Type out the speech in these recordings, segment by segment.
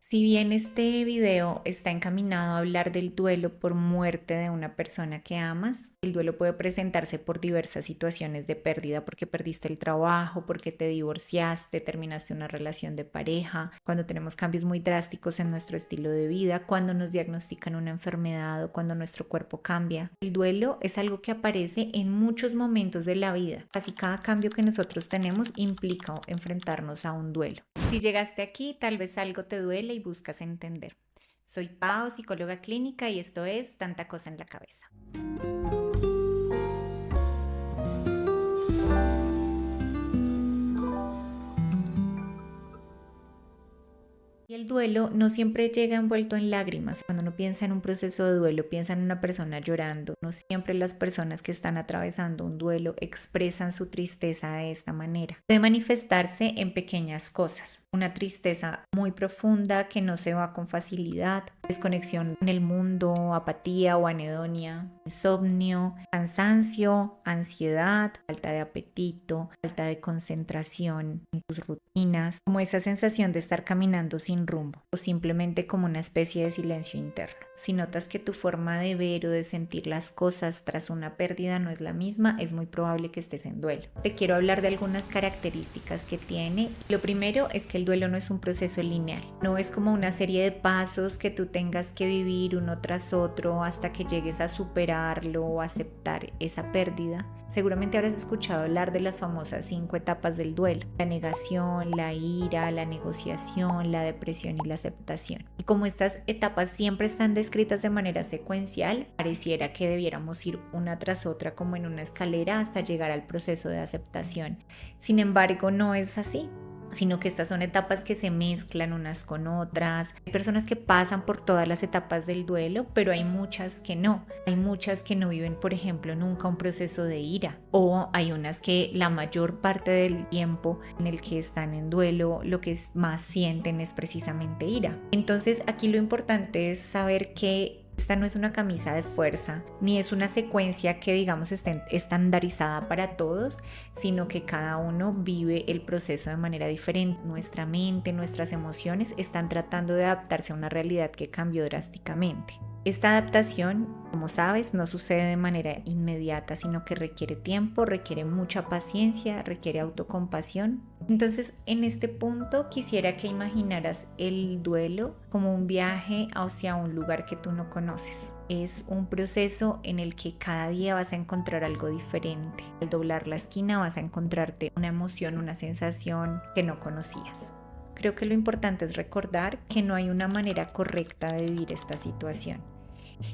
Si bien este video está encaminado a hablar del duelo por muerte de una persona que amas, el duelo puede presentarse por diversas situaciones de pérdida, porque perdiste el trabajo, porque te divorciaste, terminaste una relación de pareja, cuando tenemos cambios muy drásticos en nuestro estilo de vida, cuando nos diagnostican una enfermedad o cuando nuestro cuerpo cambia. El duelo es algo que aparece en muchos momentos de la vida. Casi cada cambio que nosotros tenemos implica enfrentarnos a un duelo. Si llegaste aquí, tal vez algo te duele y buscas entender. Soy Pau, psicóloga clínica, y esto es Tanta cosa en la cabeza. Y el duelo no siempre llega envuelto en lágrimas. Cuando uno piensa en un proceso de duelo, piensa en una persona llorando. No siempre las personas que están atravesando un duelo expresan su tristeza de esta manera. Puede manifestarse en pequeñas cosas. Una tristeza muy profunda que no se va con facilidad, desconexión con el mundo, apatía o anedonia, insomnio, cansancio, ansiedad, falta de apetito, falta de concentración en tus rutinas, como esa sensación de estar caminando sin rumbo o simplemente como una especie de silencio interno. Si notas que tu forma de ver o de sentir las cosas tras una pérdida no es la misma, es muy probable que estés en duelo. Te quiero hablar de algunas características que tiene. Lo primero es que el duelo no es un proceso lineal, no es como una serie de pasos que tú tengas que vivir uno tras otro hasta que llegues a superarlo o aceptar esa pérdida. Seguramente habrás escuchado hablar de las famosas 5 etapas del duelo: la negación, la ira, la negociación, la depresión y la aceptación. Y como estas etapas siempre están descritas de manera secuencial, pareciera que debiéramos ir una tras otra como en una escalera hasta llegar al proceso de aceptación. Sin embargo, no es así, sino que estas son etapas que se mezclan unas con otras. Hay personas que pasan por todas las etapas del duelo, pero hay muchas que no. Hay muchas que no viven, por ejemplo, nunca un proceso de ira, o hay unas que la mayor parte del tiempo en el que están en duelo, lo que más sienten es precisamente ira. Entonces, aquí lo importante es saber que esta no es una camisa de fuerza, ni es una secuencia que digamos esté estandarizada para todos, sino que cada uno vive el proceso de manera diferente. Nuestra mente, nuestras emociones están tratando de adaptarse a una realidad que cambió drásticamente. Esta adaptación, como sabes, no sucede de manera inmediata, sino que requiere tiempo, requiere mucha paciencia, requiere autocompasión. Entonces, en este punto quisiera que imaginaras el duelo como un viaje hacia un lugar que tú no conoces. Es un proceso en el que cada día vas a encontrar algo diferente. Al doblar la esquina vas a encontrarte una emoción, una sensación que no conocías. Creo que lo importante es recordar que no hay una manera correcta de vivir esta situación,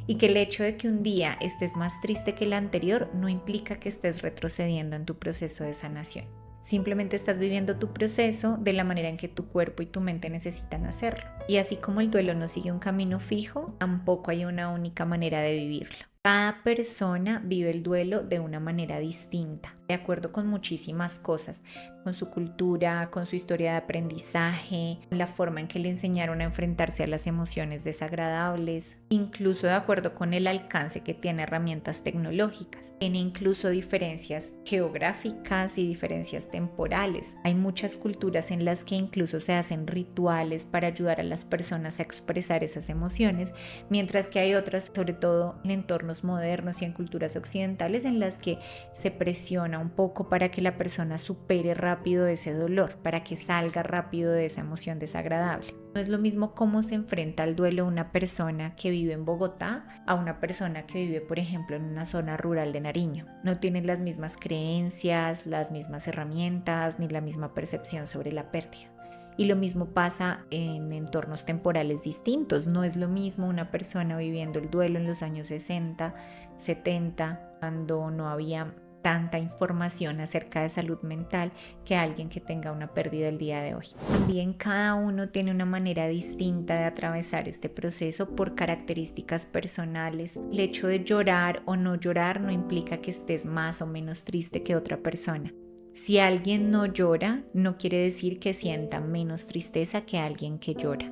y que el hecho de que un día estés más triste que el anterior no implica que estés retrocediendo en tu proceso de sanación. Simplemente estás viviendo tu proceso de la manera en que tu cuerpo y tu mente necesitan hacerlo. Y así como el duelo no sigue un camino fijo, tampoco hay una única manera de vivirlo. Cada persona vive el duelo de una manera distinta, de acuerdo con muchísimas cosas, con su cultura, con su historia de aprendizaje, con la forma en que le enseñaron a enfrentarse a las emociones desagradables, incluso de acuerdo con el alcance que tiene herramientas tecnológicas. Tiene incluso diferencias geográficas y diferencias temporales. Hay muchas culturas en las que incluso se hacen rituales para ayudar a las personas a expresar esas emociones, mientras que hay otras, sobre todo en entornos modernos y en culturas occidentales, en las que se presiona un poco para que la persona supere rápido ese dolor, para que salga rápido de esa emoción desagradable. No es lo mismo cómo se enfrenta al duelo una persona que vive en Bogotá a una persona que vive, por ejemplo, en una zona rural de Nariño. No tienen las mismas creencias, las mismas herramientas, ni la misma percepción sobre la pérdida. Y lo mismo pasa en entornos temporales distintos. No es lo mismo una persona viviendo el duelo en los años 60, 70, cuando no había tanta información acerca de salud mental, que alguien que tenga una pérdida el día de hoy. También cada uno tiene una manera distinta de atravesar este proceso por características personales. El hecho de llorar o no llorar no implica que estés más o menos triste que otra persona. Si alguien no llora, no quiere decir que sienta menos tristeza que alguien que llora.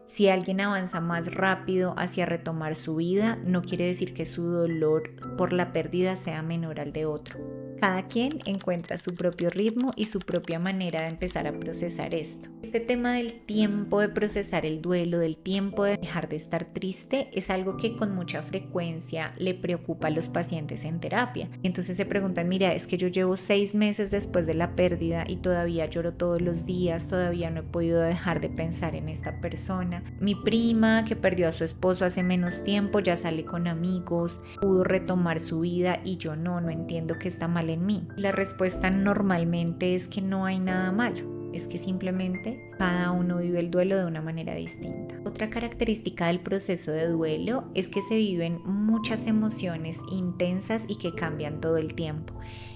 Si alguien avanza más rápido hacia retomar su vida, no quiere decir que su dolor por la pérdida sea menor al de otro. Cada quien encuentra su propio ritmo y su propia manera de empezar a procesar esto. Este tema del tiempo de procesar el duelo, del tiempo de dejar de estar triste, es algo que con mucha frecuencia le preocupa a los pacientes en terapia. Y entonces se preguntan, mira, es que yo llevo 6 meses después de la pérdida y todavía lloro todos los días, todavía no he podido dejar de pensar en esta persona. Mi prima, que perdió a su esposo hace menos tiempo, ya sale con amigos, pudo retomar su vida y yo no entiendo qué está mal en mí. La respuesta normalmente es que no hay nada malo. Es que simplemente cada uno vive el duelo de una manera distinta. Otra característica del proceso de duelo es que se viven muchas emociones intensas y que cambian todo el tiempo.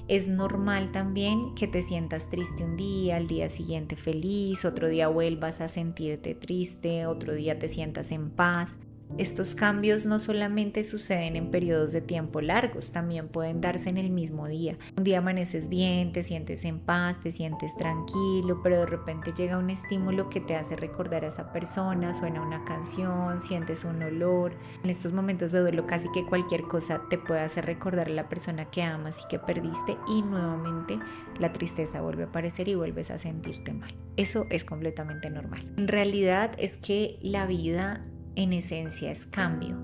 Es normal también que te sientas triste un día, al día siguiente feliz, otro día vuelvas a sentirte triste, otro día te sientas en paz. Estos cambios no solamente suceden en periodos de tiempo largos, también pueden darse en el mismo día. Un día amaneces bien, te sientes en paz, te sientes tranquilo, pero de repente llega un estímulo que te hace recordar a esa persona, suena una canción, sientes un olor. En estos momentos de duelo casi que cualquier cosa te puede hacer recordar a la persona que amas y que perdiste y nuevamente la tristeza vuelve a aparecer y vuelves a sentirte mal. Eso es completamente normal. En realidad es que la vida en esencia es cambio.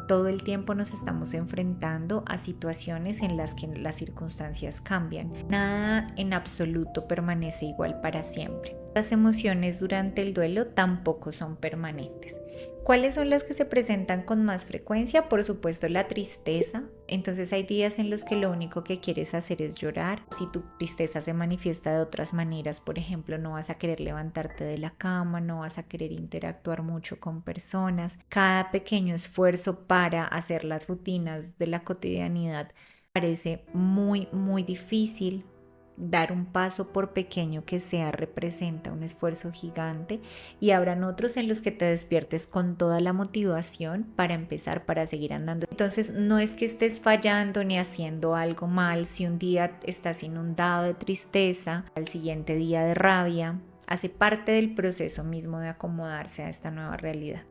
Todo el tiempo nos estamos enfrentando a situaciones en las que las circunstancias cambian. Nada en absoluto permanece igual para siempre. Las emociones durante el duelo tampoco son permanentes. ¿Cuáles son las que se presentan con más frecuencia? Por supuesto, la tristeza. Entonces hay días en los que lo único que quieres hacer es llorar. Si tu tristeza se manifiesta de otras maneras, por ejemplo, no vas a querer levantarte de la cama, no vas a querer interactuar mucho con personas. Cada pequeño esfuerzo para hacer las rutinas de la cotidianidad parece muy, muy difícil. Dar un paso, por pequeño que sea, representa un esfuerzo gigante y habrán otros en los que te despiertes con toda la motivación para empezar, para seguir andando. Entonces no es que estés fallando ni haciendo algo mal. Si un día estás inundado de tristeza, al siguiente día de rabia, hace parte del proceso mismo de acomodarse a esta nueva realidad.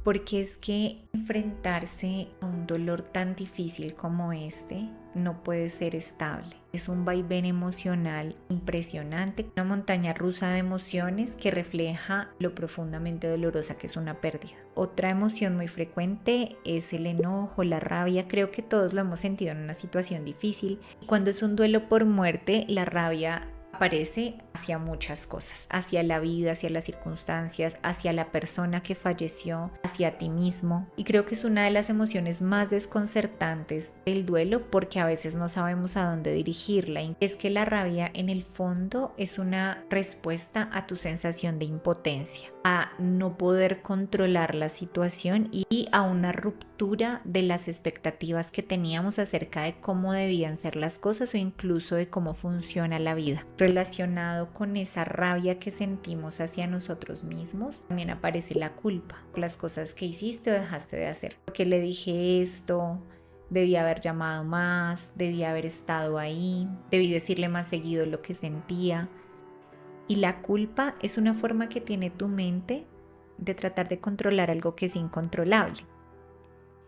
Porque es que enfrentarse a un dolor tan difícil como este no puede ser estable. Es un vaivén emocional impresionante, una montaña rusa de emociones que refleja lo profundamente dolorosa que es una pérdida. Otra emoción muy frecuente es el enojo, la rabia. Creo que todos lo hemos sentido en una situación difícil. Cuando es un duelo por muerte, la rabia aparece hacia muchas cosas, hacia la vida, hacia las circunstancias, hacia la persona que falleció, hacia ti mismo. Y creo que es una de las emociones más desconcertantes del duelo porque a veces no sabemos a dónde dirigirla. Y es que la rabia en el fondo es una respuesta a tu sensación de impotencia, a no poder controlar la situación y a una ruptura de las expectativas que teníamos acerca de cómo debían ser las cosas o incluso de cómo funciona la vida. Relacionado con esa rabia que sentimos hacia nosotros mismos, también aparece la culpa por las cosas que hiciste o dejaste de hacer. Porque le dije esto, debí haber llamado más, debí haber estado ahí, debí decirle más seguido lo que sentía. Y la culpa es una forma que tiene tu mente de tratar de controlar algo que es incontrolable.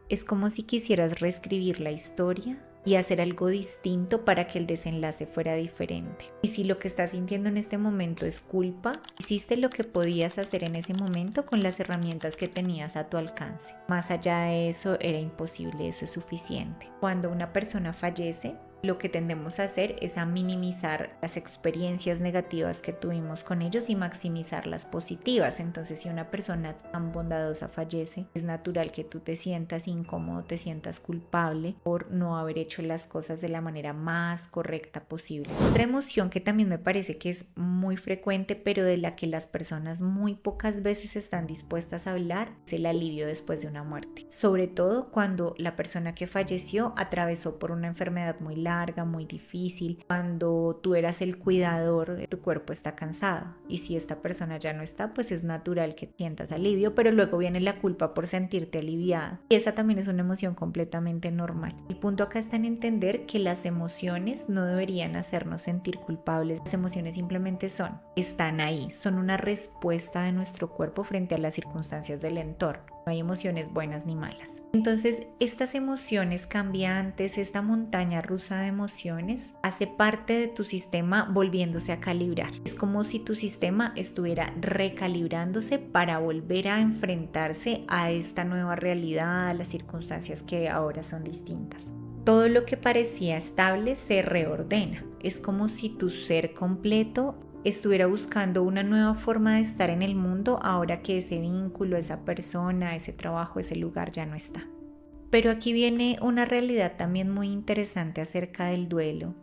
Es como si quisieras reescribir la historia y hacer algo distinto para que el desenlace fuera diferente. Y si lo que estás sintiendo en este momento es culpa, hiciste lo que podías hacer en ese momento con las herramientas que tenías a tu alcance. Más allá de eso era imposible, eso es suficiente. Cuando una persona fallece, lo que tendemos a hacer es a minimizar las experiencias negativas que tuvimos con ellos y maximizar las positivas. Entonces, si una persona tan bondadosa fallece, es natural que tú te sientas incómodo, te sientas culpable por no haber hecho las cosas de la manera más correcta posible. Otra emoción que también me parece que es muy frecuente, pero de la que las personas muy pocas veces están dispuestas a hablar, es el alivio después de una muerte. Sobre todo cuando la persona que falleció atravesó por una enfermedad muy larga, muy difícil, cuando tú eras el cuidador, tu cuerpo está cansado y si esta persona ya no está, pues es natural que sientas alivio, pero luego viene la culpa por sentirte aliviada y esa también es una emoción completamente normal. El punto acá está en entender que las emociones no deberían hacernos sentir culpables. Las emociones simplemente están ahí, son una respuesta de nuestro cuerpo frente a las circunstancias del entorno. No hay emociones buenas ni malas. Entonces, estas emociones cambiantes, esta montaña rusa de emociones, hace parte de tu sistema volviéndose a calibrar. Es como si tu sistema estuviera recalibrándose para volver a enfrentarse a esta nueva realidad, a las circunstancias que ahora son distintas. Todo lo que parecía estable se reordena. Es como si tu ser completo estuviera buscando una nueva forma de estar en el mundo ahora que ese vínculo, esa persona, ese trabajo, ese lugar ya no está. Pero aquí viene una realidad también muy interesante acerca del duelo,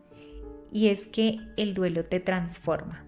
y es que el duelo te transforma.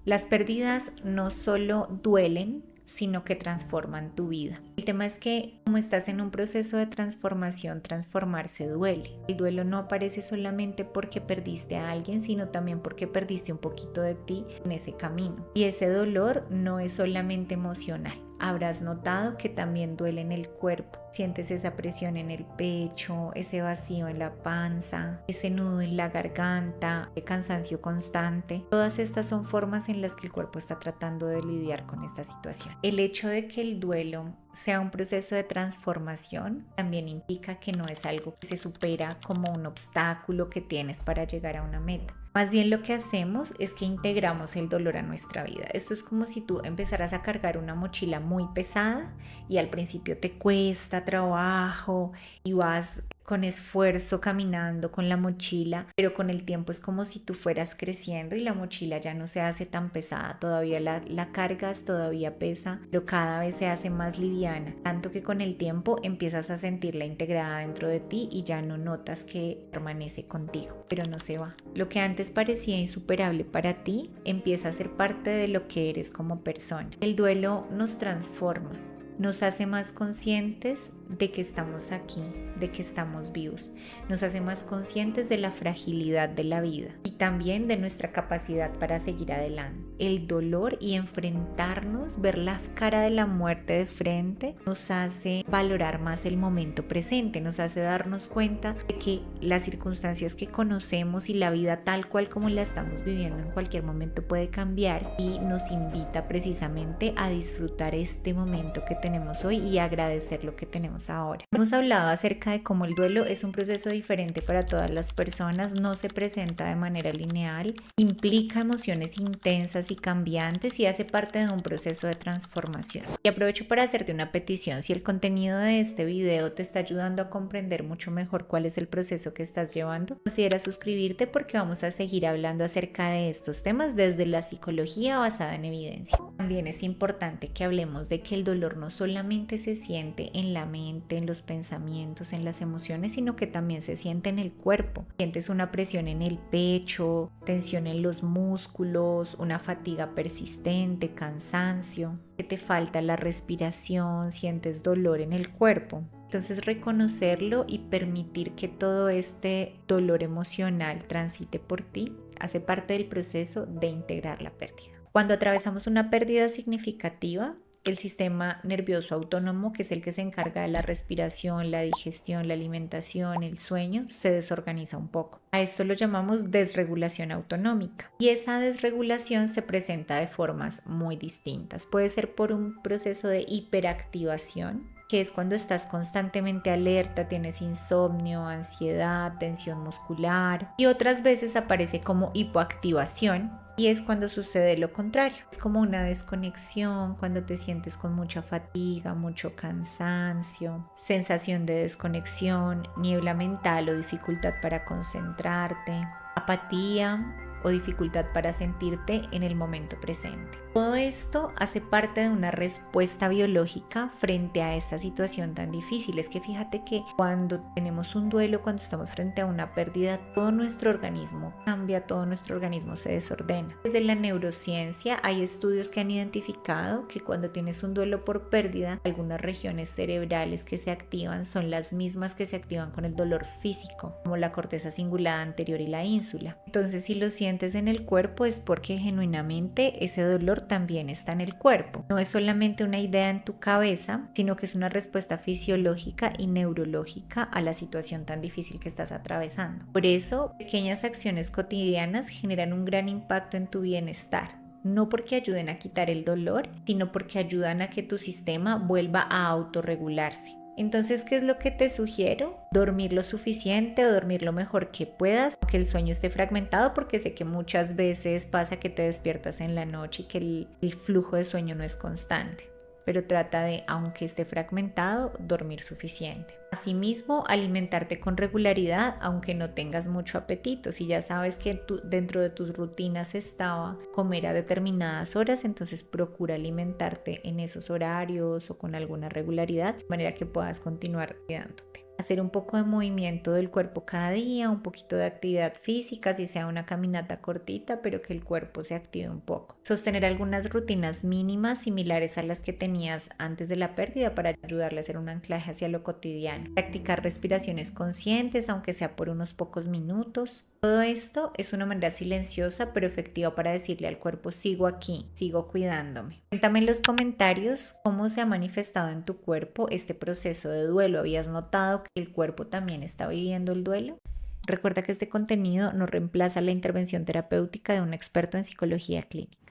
Las pérdidas no solo duelen, sino que transforman tu vida. El tema es que como estás en un proceso de transformación, transformarse duele. El duelo no aparece solamente porque perdiste a alguien, sino también porque perdiste un poquito de ti en ese camino. Y ese dolor no es solamente emocional. Habrás notado que también duele en el cuerpo. Sientes esa presión en el pecho, ese vacío en la panza, ese nudo en la garganta, ese cansancio constante. Todas estas son formas en las que el cuerpo está tratando de lidiar con esta situación. El hecho de que el duelo sea un proceso de transformación también implica que no es algo que se supera como un obstáculo que tienes para llegar a una meta. Más bien lo que hacemos es que integramos el dolor a nuestra vida. Esto es como si tú empezaras a cargar una mochila muy pesada y al principio te cuesta trabajo y vas con esfuerzo caminando con la mochila, pero con el tiempo es como si tú fueras creciendo y la mochila ya no se hace tan pesada, todavía la cargas, todavía pesa, pero cada vez se hace más liviana, tanto que con el tiempo empiezas a sentirla integrada dentro de ti y ya no notas que permanece contigo, pero no se va. Lo que antes parecía insuperable para ti empieza a ser parte de lo que eres como persona. El duelo nos transforma, nos hace más conscientes de que estamos aquí, de que estamos vivos, nos hace más conscientes de la fragilidad de la vida y también de nuestra capacidad para seguir adelante. El dolor y enfrentarnos, ver la cara de la muerte de frente, nos hace valorar más el momento presente, nos hace darnos cuenta de que las circunstancias que conocemos y la vida tal cual como la estamos viviendo en cualquier momento puede cambiar, y nos invita precisamente a disfrutar este momento que tenemos hoy y agradecer lo que tenemos ahora. Hemos hablado acerca de cómo el duelo es un proceso diferente para todas las personas, no se presenta de manera lineal, implica emociones intensas y cambiantes y hace parte de un proceso de transformación. Y aprovecho para hacerte una petición: si el contenido de este video te está ayudando a comprender mucho mejor cuál es el proceso que estás llevando, considera suscribirte porque vamos a seguir hablando acerca de estos temas desde la psicología basada en evidencia. También es importante que hablemos de que el dolor no solamente se siente en la mente, en los pensamientos, en las emociones, sino que también se siente en el cuerpo. Sientes una presión en el pecho, tensión en los músculos, una fatiga persistente, cansancio, que te falta la respiración, sientes dolor en el cuerpo. Entonces, reconocerlo y permitir que todo este dolor emocional transite por ti hace parte del proceso de integrar la pérdida. Cuando atravesamos una pérdida significativa, el sistema nervioso autónomo, que es el que se encarga de la respiración, la digestión, la alimentación, el sueño, se desorganiza un poco. A esto lo llamamos desregulación autonómica. Y esa desregulación se presenta de formas muy distintas. Puede ser por un proceso de hiperactivación, que es cuando estás constantemente alerta, tienes insomnio, ansiedad, tensión muscular, y otras veces aparece como hipoactivación, y es cuando sucede lo contrario. Es como una desconexión, cuando te sientes con mucha fatiga, mucho cansancio, sensación de desconexión, niebla mental o dificultad para concentrarte, apatía o dificultad para sentirte en el momento presente. Todo esto hace parte de una respuesta biológica frente a esta situación tan difícil. Es que fíjate que cuando tenemos un duelo, cuando estamos frente a una pérdida, todo nuestro organismo cambia, todo nuestro organismo se desordena. Desde la neurociencia hay estudios que han identificado que cuando tienes un duelo por pérdida, algunas regiones cerebrales que se activan son las mismas que se activan con el dolor físico, como la corteza cingulada anterior y la ínsula. Entonces, si lo sientes en el cuerpo es porque genuinamente ese dolor también está en el cuerpo. No es solamente una idea en tu cabeza, sino que es una respuesta fisiológica y neurológica a la situación tan difícil que estás atravesando. Por eso, pequeñas acciones cotidianas generan un gran impacto en tu bienestar. no porque ayuden a quitar el dolor, sino porque ayudan a que tu sistema vuelva a autorregularse. Entonces, ¿qué es lo que te sugiero? Dormir lo suficiente o dormir lo mejor que puedas, que el sueño esté fragmentado, porque sé que muchas veces pasa que te despiertas en la noche y que el flujo de sueño no es constante. Pero trata de, aunque esté fragmentado, dormir suficiente. Asimismo, alimentarte con regularidad, aunque no tengas mucho apetito. Si ya sabes que dentro de tus rutinas estaba comer a determinadas horas, entonces procura alimentarte en esos horarios o con alguna regularidad, de manera que puedas continuar cuidándote. Hacer un poco de movimiento del cuerpo cada día, un poquito de actividad física, si sea una caminata cortita, pero que el cuerpo se active un poco. Sostener algunas rutinas mínimas similares a las que tenías antes de la pérdida para ayudarle a hacer un anclaje hacia lo cotidiano. Practicar respiraciones conscientes, aunque sea por unos pocos minutos. Todo esto es una manera silenciosa pero efectiva para decirle al cuerpo: sigo aquí, sigo cuidándome. Cuéntame en los comentarios cómo se ha manifestado en tu cuerpo este proceso de duelo. ¿Habías notado que el cuerpo también está viviendo el duelo? Recuerda que este contenido no reemplaza la intervención terapéutica de un experto en psicología clínica.